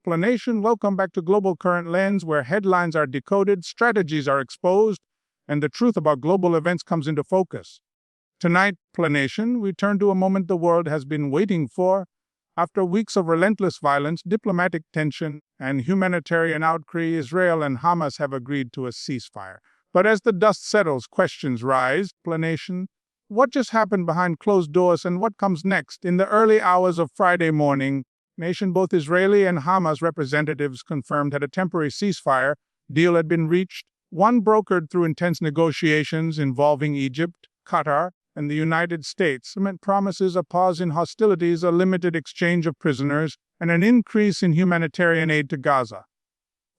Explanation. Welcome back to Global Current Lens, where headlines are decoded, strategies are exposed, and the truth about global events comes into focus. Tonight, Explanation, we turn to a moment the world has been waiting for. After weeks of relentless violence, diplomatic tension, and humanitarian outcry, Israel and Hamas have agreed to a ceasefire. But as the dust settles, questions rise. Explanation. What just happened behind closed doors and what comes next? In the early hours of Friday morning, both Israeli and Hamas representatives confirmed that a temporary ceasefire deal had been reached, one brokered through intense negotiations involving Egypt, Qatar, and the United States. Meant promises a pause in hostilities, a limited exchange of prisoners, and an increase in humanitarian aid to Gaza.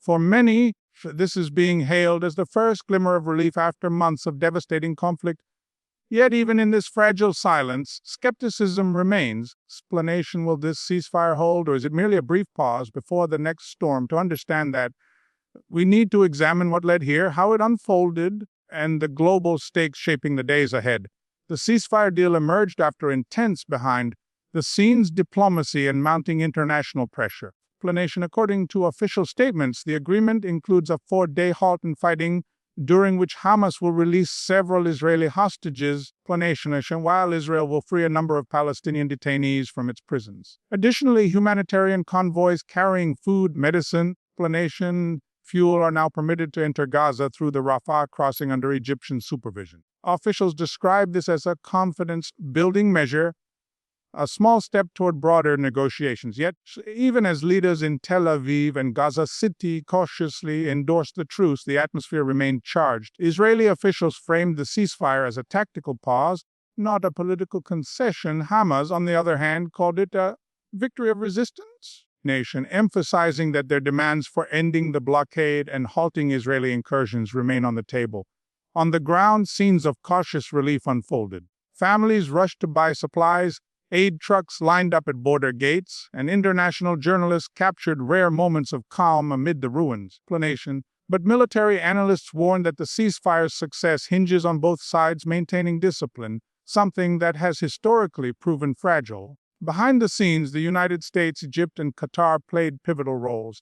For many, this is being hailed as the first glimmer of relief after months of devastating conflict. Yet even in this fragile silence, skepticism remains. Explanation. Will this ceasefire hold, or is it merely a brief pause before the next storm? To understand that, we need to examine what led here, how it unfolded, and the global stakes shaping the days ahead. The ceasefire deal emerged after intense behind-the-scenes diplomacy and mounting international pressure. Explanation. According to official statements, the agreement includes a 4-day halt in fighting, during which Hamas will release several Israeli hostages, explanation, while Israel will free a number of Palestinian detainees from its prisons. Additionally, humanitarian convoys carrying food, medicine, explanation, fuel are now permitted to enter Gaza through the Rafah crossing under Egyptian supervision. Officials describe this as a confidence-building measure, a small step toward broader negotiations. Yet, even as leaders in Tel Aviv and Gaza City cautiously endorsed the truce, the atmosphere remained charged. Israeli officials framed the ceasefire as a tactical pause, not a political concession. Hamas, on the other hand, called it a victory of resistance, emphasizing that their demands for ending the blockade and halting Israeli incursions remain on the table. On the ground, scenes of cautious relief unfolded. Families rushed to buy supplies, aid trucks lined up at border gates, and international journalists captured rare moments of calm amid the ruins. Explanation. But military analysts warn that the ceasefire's success hinges on both sides maintaining discipline, something that has historically proven fragile. Behind the scenes, the United States, Egypt, and Qatar played pivotal roles.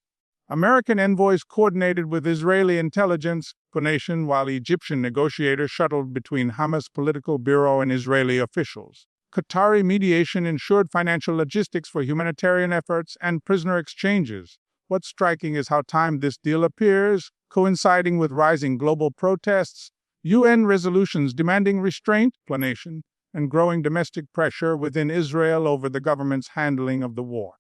American envoys coordinated with Israeli intelligence, while Egyptian negotiators shuttled between Hamas political bureau and Israeli officials. Qatari mediation ensured financial logistics for humanitarian efforts and prisoner exchanges. What's striking is how timed this deal appears, coinciding with rising global protests, UN resolutions demanding restraint, and growing domestic pressure within Israel over the government's handling of the war.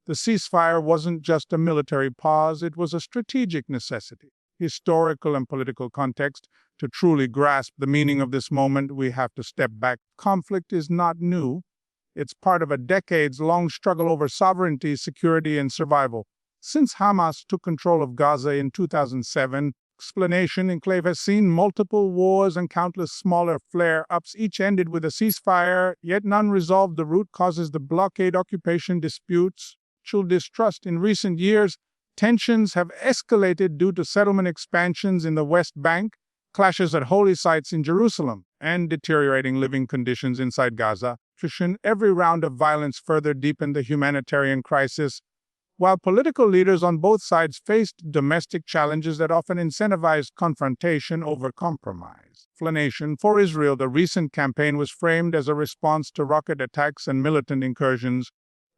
The ceasefire wasn't just a military pause, it was a strategic necessity. Historical and political context. To truly grasp the meaning of this moment, we have to step back. Conflict is not new. It's part of a decades-long struggle over sovereignty, security, and survival. Since Hamas took control of Gaza in 2007, enclave has seen multiple wars and countless smaller flare-ups, each ended with a ceasefire, yet none resolved the root causes: the blockade, occupation disputes, distrust. In recent years, tensions have escalated due to settlement expansions in the West Bank, clashes at holy sites in Jerusalem, and deteriorating living conditions inside Gaza. Every round of violence further deepened the humanitarian crisis, while political leaders on both sides faced domestic challenges that often incentivized confrontation over compromise. For Israel, the recent campaign was framed as a response to rocket attacks and militant incursions,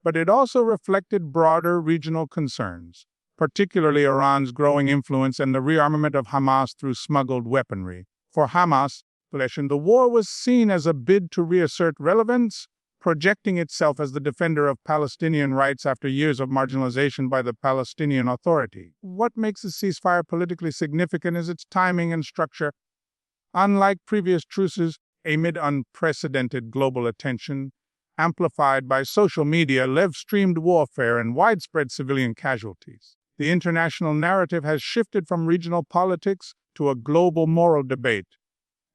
but it also reflected broader regional concerns, particularly Iran's growing influence and the rearmament of Hamas through smuggled weaponry. For Hamas, the war was seen as a bid to reassert relevance, projecting itself as the defender of Palestinian rights after years of marginalization by the Palestinian Authority. What makes the ceasefire politically significant is its timing and structure. Unlike previous truces, amid unprecedented global attention, amplified by social media, live-streamed warfare, and widespread civilian casualties, the international narrative has shifted from regional politics to a global moral debate.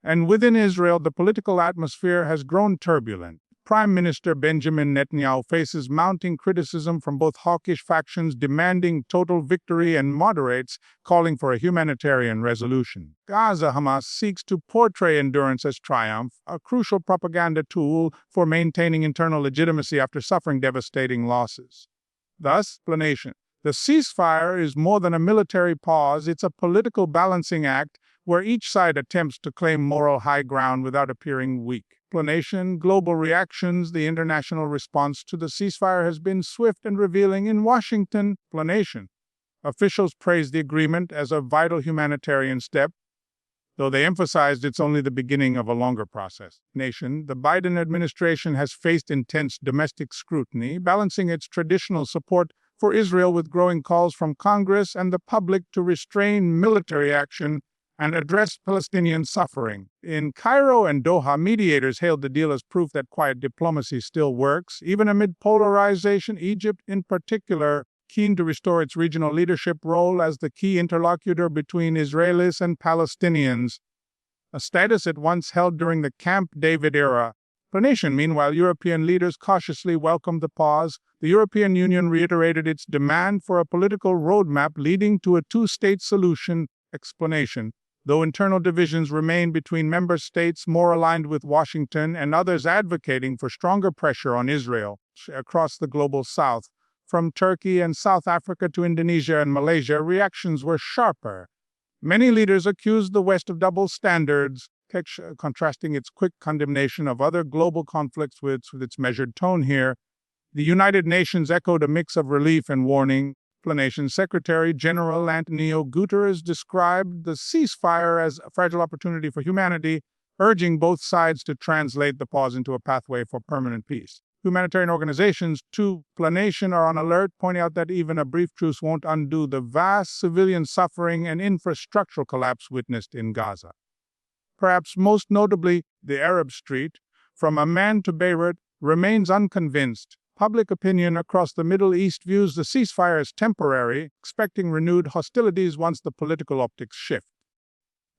And within Israel, the political atmosphere has grown turbulent. Prime Minister Benjamin Netanyahu faces mounting criticism from both hawkish factions demanding total victory and moderates calling for a humanitarian resolution. Gaza Hamas seeks to portray endurance as triumph, a crucial propaganda tool for maintaining internal legitimacy after suffering devastating losses. Thus, The ceasefire is more than a military pause, it's a political balancing act where each side attempts to claim moral high ground without appearing weak. Explanation, global reactions, the international response to the ceasefire has been swift and revealing in Washington. Explanation. Officials praised the agreement as a vital humanitarian step, though they emphasized it's only the beginning of a longer process. Nation, the Biden administration has faced intense domestic scrutiny, balancing its traditional support for Israel with growing calls from Congress and the public to restrain military action and address Palestinian suffering. In Cairo and Doha, mediators hailed the deal as proof that quiet diplomacy still works, even amid polarization. Egypt, in particular, keen to restore its regional leadership role as the key interlocutor between Israelis and Palestinians, a status it once held during the Camp David era. Explanation. Meanwhile, European leaders cautiously welcomed the pause. The European Union reiterated its demand for a political roadmap leading to a two-state solution. Explanation. Though internal divisions remain between member states more aligned with Washington and others advocating for stronger pressure on Israel across the global south, from Turkey and South Africa to Indonesia and Malaysia, reactions were sharper. Many leaders accused the West of double standards, contrasting its quick condemnation of other global conflicts with its measured tone here. The United Nations echoed a mix of relief and warning. Explanation. Secretary General Antonio Guterres described the ceasefire as a fragile opportunity for humanity, urging both sides to translate the pause into a pathway for permanent peace. Humanitarian organizations, too, Explanation, are on alert, pointing out that even a brief truce won't undo the vast civilian suffering and infrastructural collapse witnessed in Gaza. Perhaps most notably, the Arab Street, from Amman to Beirut, remains unconvinced. Public opinion across the Middle East views the ceasefire as temporary, expecting renewed hostilities once the political optics shift.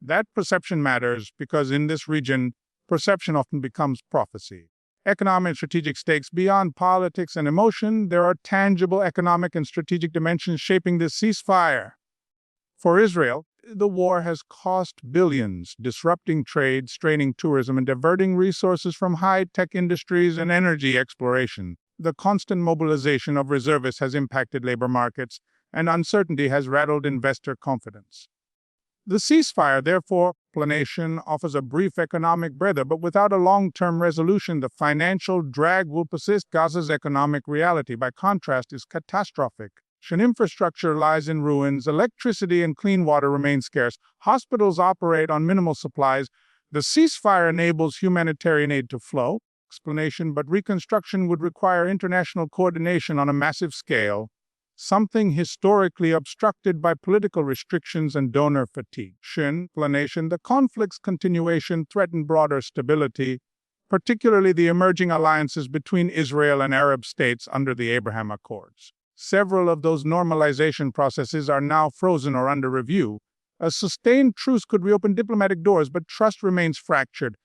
That perception matters because in this region, perception often becomes prophecy. Economic and strategic stakes beyond politics and emotion, there are tangible economic and strategic dimensions shaping this ceasefire. For Israel, the war has cost billions, disrupting trade, straining tourism, and diverting resources from high-tech industries and energy exploration. The constant mobilization of reservists has impacted labor markets, and uncertainty has rattled investor confidence. The ceasefire, therefore, Explanation, offers a brief economic breather, but without a long-term resolution, the financial drag will persist. Gaza's economic reality, by contrast, is catastrophic. Infrastructure lies in ruins, electricity and clean water remain scarce, hospitals operate on minimal supplies. The ceasefire enables humanitarian aid to flow. Explanation, but reconstruction would require international coordination on a massive scale, something historically obstructed by political restrictions and donor fatigue. Explanation, the conflict's continuation threatened broader stability, particularly the emerging alliances between Israel and Arab states under the Abraham Accords. Several of those normalization processes are now frozen or under review. A sustained truce could reopen diplomatic doors, but trust remains fractured.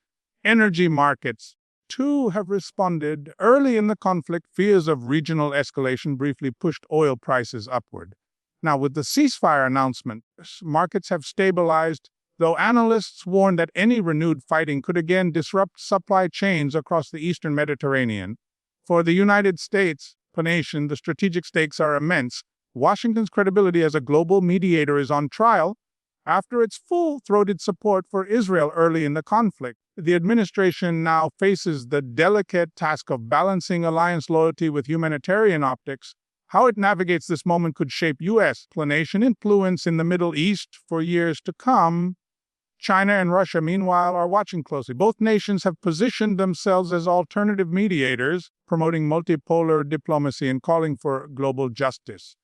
Energy markets, too, have responded. Early in the conflict, fears of regional escalation briefly pushed oil prices upward. Now, with the ceasefire announcement, markets have stabilized, though analysts warn that any renewed fighting could again disrupt supply chains across the eastern Mediterranean. For the United States, Explanation, the strategic stakes are immense. Washington's credibility as a global mediator is on trial after its full-throated support for Israel early in the conflict. The administration now faces the delicate task of balancing alliance loyalty with humanitarian optics. How it navigates this moment could shape U.S. Explanation influence in the Middle East for years to come. China and Russia, meanwhile, are watching closely. Both nations have positioned themselves as alternative mediators, promoting multipolar diplomacy and calling for global justice.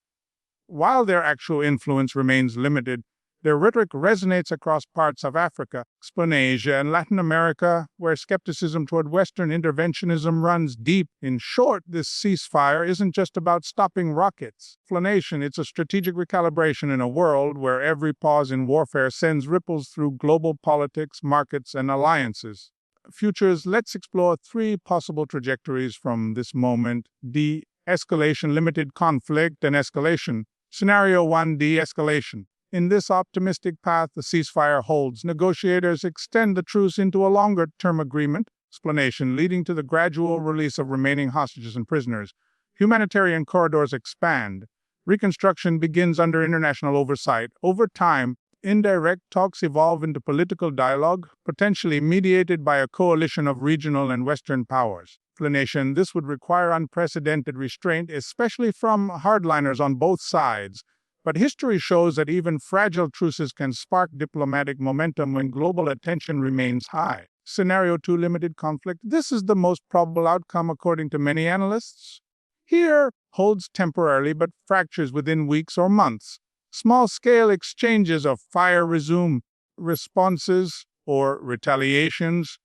While their actual influence remains limited, their rhetoric resonates across parts of Africa, Asia, and Latin America, where skepticism toward Western interventionism runs deep. In short, this ceasefire isn't just about stopping rockets. Explanation, it's a strategic recalibration in a world where every pause in warfare sends ripples through global politics, markets, and alliances. Futures, let's explore three possible trajectories from this moment: de-escalation, limited conflict, and escalation. Scenario 1, de-escalation. In this optimistic path the ceasefire holds, negotiators extend the truce into a longer-term agreement, Explanation, leading to the gradual release of remaining hostages and prisoners. Humanitarian corridors expand. Reconstruction begins under international oversight. Over time, indirect talks evolve into political dialogue, potentially mediated by a coalition of regional and Western powers. Explanation: this would require unprecedented restraint, especially from hardliners on both sides. But history shows that even fragile truces can spark diplomatic momentum when global attention remains high. Scenario 2: limited conflict. This is the most probable outcome according to many analysts. Here holds temporarily but fractures within weeks or months. Small-scale exchanges of fire resume, responses or retaliations.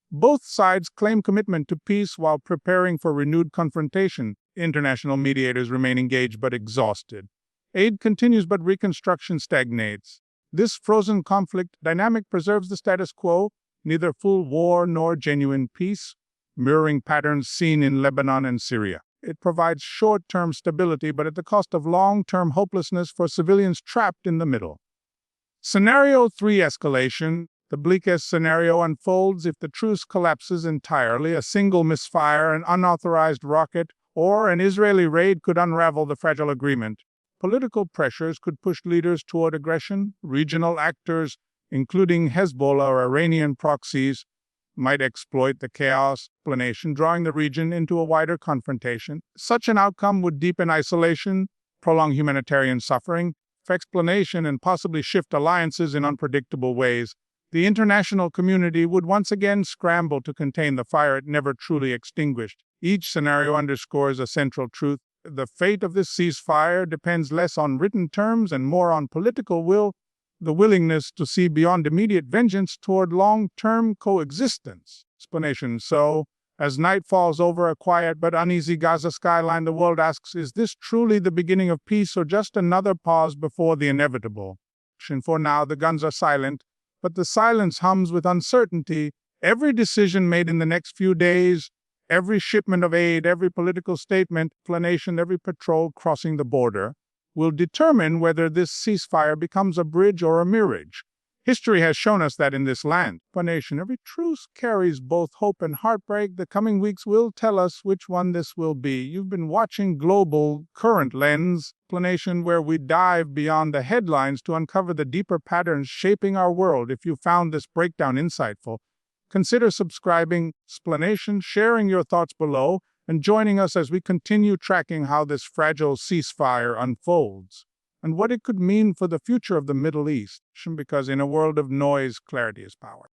Both sides claim commitment to peace while preparing for renewed confrontation. International mediators remain engaged but exhausted. Aid continues but reconstruction stagnates. This frozen conflict dynamic preserves the status quo, neither full war nor genuine peace, mirroring patterns seen in Lebanon and Syria. It provides short-term stability, but at the cost of long-term hopelessness for civilians trapped in the middle. Scenario 3: escalation. The bleakest scenario unfolds if the truce collapses entirely. A single misfire, an unauthorized rocket, or an Israeli raid could unravel the fragile agreement. Political pressures could push leaders toward aggression. Regional actors, including Hezbollah or Iranian proxies, might exploit the chaos, drawing the region into a wider confrontation. Such an outcome would deepen isolation, prolong humanitarian suffering, explanation, and possibly shift alliances in unpredictable ways. The international community would once again scramble to contain the fire it never truly extinguished. Each scenario underscores a central truth: the fate of this ceasefire depends less on written terms and more on political will, the willingness to see beyond immediate vengeance toward long-term coexistence. Explanation: so, as night falls over a quiet but uneasy Gaza skyline, the world asks, is this truly the beginning of peace or just another pause before the inevitable? For now, the guns are silent, but the silence hums with uncertainty. Every decision made in the next few days, every shipment of aid, every political statement, every patrol crossing the border, will determine whether this ceasefire becomes a bridge or a mirage. History has shown us that in this land, every truce carries both hope and heartbreak. The coming weeks will tell us which one this will be. You've been watching Global Current Lens, where we dive beyond the headlines to uncover the deeper patterns shaping our world. If you found this breakdown insightful, consider subscribing, sharing your thoughts below, and joining us as we continue tracking how this fragile ceasefire unfolds and what it could mean for the future of the Middle East. Because in a world of noise, clarity is power.